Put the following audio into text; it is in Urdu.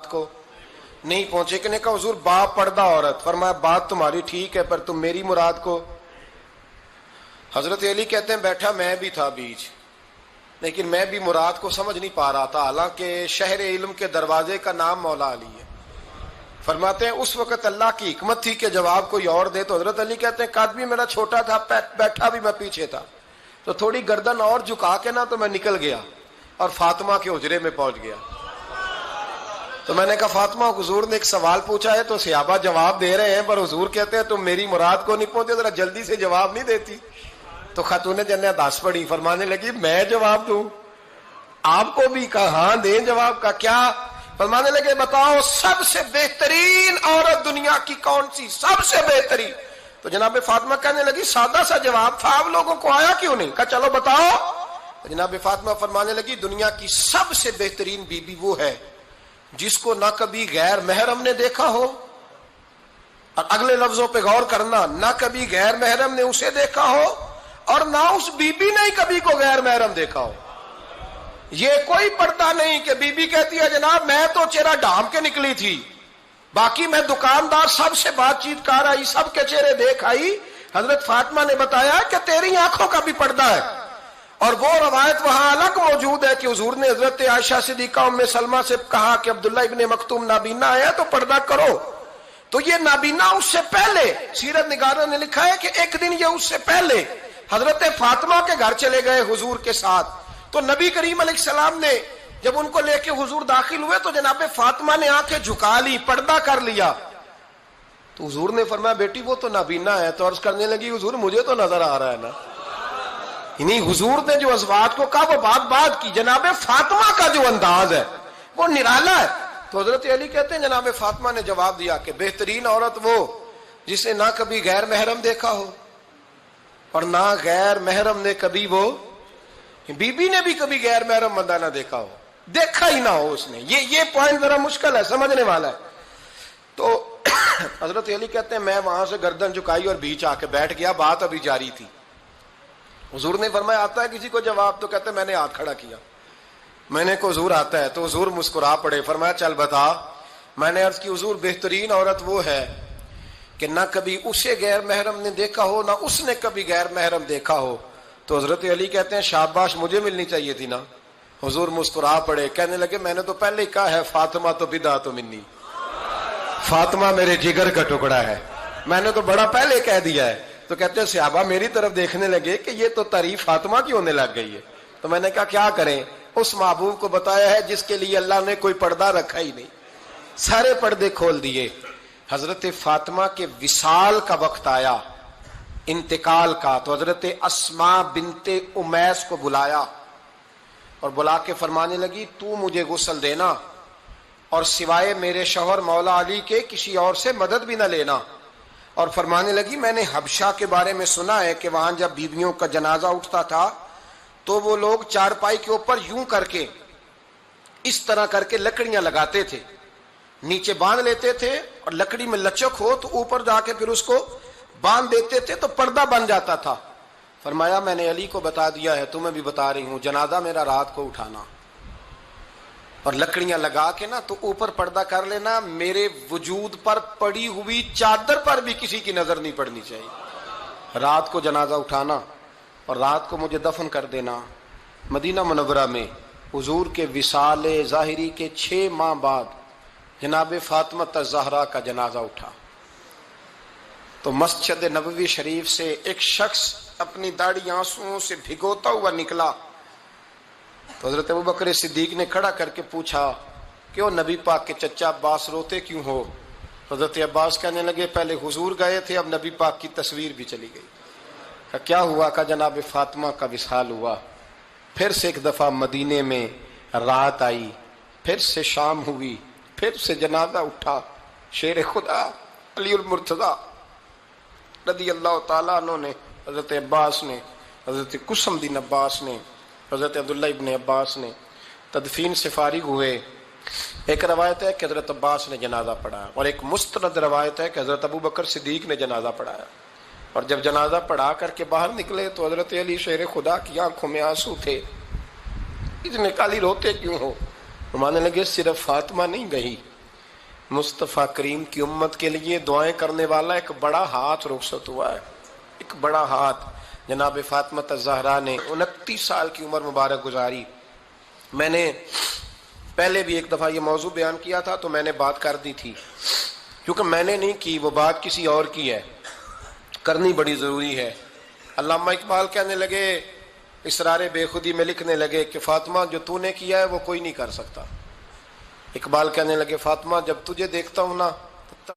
کو نہیں پہنچے کہ نے کہا حضور با پردہ عورت. فرمایا بات تمہاری ٹھیک ہے پر تم میری مراد کو. حضرت علی کہتے ہیں بیٹھا میں بھی تھا بیچ، لیکن میں بھی مراد کو سمجھ نہیں پا رہا تھا، حالانکہ شہر علم کے دروازے کا نام مولا علی ہے. فرماتے ہیں اس وقت اللہ کی حکمت تھی کہ جواب کوئی اور دے. تو حضرت علی کہتے ہیں قد بھی میرا چھوٹا تھا، بیٹھا بھی میں پیچھے تھا، تو تھوڑی گردن اور جھکا کے نا تو میں نکل گیا اور فاطمہ کے حجرے میں پہنچ گیا. تو میں نے کہا فاطمہ حضور نے ایک سوال پوچھا ہے تو صحابہ جواب دے رہے ہیں، پر حضور کہتے ہیں تم میری مراد کو نہیں پہنچے، ذرا جلدی سے جواب نہیں دیتی. تو خاتون جنت داس پڑی، فرمانے لگی میں جواب دوں؟ آپ کو بھی کہا ہاں دیں جواب کا. کیا؟ فرمانے لگے بتاؤ سب سے بہترین عورت دنیا کی کون سی، سب سے بہترین؟ تو جناب فاطمہ کہنے لگی سادہ سا جواب تھا، آپ لوگوں کو آیا کیوں نہیں؟ کہا چلو بتاؤ. جناب فاطمہ فرمانے لگی دنیا کی سب سے بہترین بیوی وہ ہے جس کو نہ کبھی غیر محرم نے دیکھا ہو، اور اگلے لفظوں پہ غور کرنا، نہ کبھی غیر محرم نے اسے دیکھا ہو اور نہ اس بی بی نے کبھی کو غیر محرم دیکھا ہو. یہ کوئی پردہ نہیں کہ بی بی کہتی ہے جناب میں تو چہرہ ڈھانپ کے نکلی تھی، باقی میں دکاندار سب سے بات چیت کر آئی، سب کے چہرے دیکھ آئی. حضرت فاطمہ نے بتایا کہ تیری آنکھوں کا بھی پردہ ہے. اور وہ روایت وہاں الگ موجود ہے کہ حضور نے حضرت عائشہ صدیقہ ام سلمہ سے کہا کہ عبداللہ ابن مکتوم نابینا آیا تو پردہ کرو. تو یہ نابینا اس سے پہلے سیرت نگاروں نے لکھا ہے کہ ایک دن یہ اس سے پہلے حضرت فاطمہ کے گھر چلے گئے حضور کے ساتھ. تو نبی کریم علیہ السلام نے جب ان کو لے کے حضور داخل ہوئے تو جناب فاطمہ نے آنکھیں جھکا لی، پردہ کر لیا. تو حضور نے فرمایا بیٹی وہ تو نابینا ہے. تو عرض کرنے لگی حضور مجھے تو نظر آ رہا ہے نا. یعنی حضور نے جو ازواج کو کہا وہ بات کی. جناب فاطمہ کا جو انداز ہے وہ نرالا ہے. تو حضرت علی کہتے ہیں جناب فاطمہ نے جواب دیا کہ بہترین عورت وہ جسے نہ کبھی غیر محرم دیکھا ہو اور نہ غیر محرم نے کبھی، وہ بی بی نے بھی کبھی غیر محرم بندہ نہ دیکھا ہو، دیکھا ہی نہ ہو اس نے. یہ پوائنٹ ذرا مشکل ہے، سمجھنے والا ہے. تو حضرت علی کہتے ہیں میں وہاں سے گردن جھکائی اور بیچ آ کے بیٹھ گیا، بات ابھی جاری تھی. حضور نے فرمایا آتا ہے کسی کو جواب؟ تو کہتے ہیں میں نے ہاتھ کھڑا کیا، میں نے کو حضور آتا ہے. تو حضور مسکرا پڑے، فرمایا چل بتا. میں نے عرض کی حضور بہترین عورت وہ ہے کہ نہ کبھی اسے غیر محرم نے دیکھا ہو نہ اس نے کبھی غیر محرم دیکھا ہو. تو حضرت علی کہتے ہیں شاباش مجھے ملنی چاہیے تھی نا. حضور مسکرا پڑے، کہنے لگے میں نے تو پہلے ہی کہا ہے فاطمہ تو بدعت منی، فاطمہ میرے جگر کا ٹکڑا ہے، میں نے تو بڑا پہلے کہہ دیا ہے. تو کہتے ہیں صحابہ میری طرف دیکھنے لگے کہ یہ تو تعریف فاطمہ کی ہونے لگ گئی ہے. تو میں نے کہا کیا کریں؟ اس محبوب کو بتایا ہے جس کے لیے اللہ نے کوئی پردہ رکھا ہی نہیں، سارے پردے کھول دیے. حضرت فاطمہ کے وصال کا وقت آیا، انتقال کا. تو حضرت اسماء بنت امیس کو بلایا اور بلا کے فرمانے لگی تو مجھے غسل دینا اور سوائے میرے شوہر مولا علی کے کسی اور سے مدد بھی نہ لینا. اور فرمانے لگی میں نے حبشہ کے بارے میں سنا ہے کہ وہاں جب بیویوں کا جنازہ اٹھتا تھا تو وہ لوگ چارپائی کے اوپر یوں کر کے اس طرح کر کے لکڑیاں لگاتے تھے، نیچے باندھ لیتے تھے اور لکڑی میں لچک ہو تو اوپر جا کے پھر اس کو باندھ دیتے تھے تو پردہ بن جاتا تھا. فرمایا میں نے علی کو بتا دیا ہے، تمہیں بھی بتا رہی ہوں، جنازہ میرا رات کو اٹھانا اور لکڑیاں لگا کے نا تو اوپر پردہ کر لینا، میرے وجود پر پڑی ہوئی چادر پر بھی کسی کی نظر نہیں پڑنی چاہیے. رات کو جنازہ اٹھانا اور رات کو مجھے دفن کر دینا. مدینہ منورہ میں حضور کے وصال ظاہری کے 6 ماہ بعد جناب فاطمہ الزہرا کا جنازہ اٹھا. تو مسجد نبوی شریف سے ایک شخص اپنی داڑھی آنسوؤں سے بھگوتا ہوا نکلا. تو حضرت ابوبکر صدیق نے کھڑا کر کے پوچھا کیوں نبی پاک کے چچا عباس روتے کیوں ہو؟ حضرت عباس کہنے لگے پہلے حضور گئے تھے، اب نبی پاک کی تصویر بھی چلی گئی. کہ کیا ہوا؟ کہ جناب فاطمہ کا وصال ہوا. پھر سے ایک دفعہ مدینے میں رات آئی، پھر سے شام ہوئی، پھر سے جنازہ اٹھا. شیر خدا علی المرتضی رضی اللہ تعالیٰ عنہ نے، حضرت عباس نے، حضرت قسم الدین عباس نے، حضرت عبداللہ ابن عباس نے تدفین سے فارغ ہوئے. ایک روایت ہے کہ حضرت عباس نے جنازہ پڑھایا اور ایک مستند روایت ہے کہ حضرت ابوبکر صدیق نے جنازہ پڑھایا. اور جب جنازہ پڑھا کر کے باہر نکلے تو حضرت علی شیر خدا کی آنکھوں میں آنسو تھے. اتنے کالی روتے کیوں ہو؟ فرمانے لگے صرف فاطمہ نہیں گئی، مصطفیٰ کریم کی امت کے لیے دعائیں کرنے والا ایک بڑا ہاتھ رخصت ہوا ہے، ایک بڑا ہاتھ۔ جناب فاطمہ الزہرا نے 29 سال کی عمر مبارک گزاری۔ میں نے پہلے بھی ایک دفعہ یہ موضوع بیان کیا تھا تو میں نے بات کر دی تھی، کیونکہ میں نے نہیں کی، وہ بات کسی اور کی ہے، کرنی بڑی ضروری ہے۔ علامہ اقبال کہنے لگے، اسرار بے خودی میں لکھنے لگے کہ فاطمہ جو تو نے کیا ہے وہ کوئی نہیں کر سکتا۔ اقبال کہنے لگے فاطمہ جب تجھے دیکھتا ہوں نا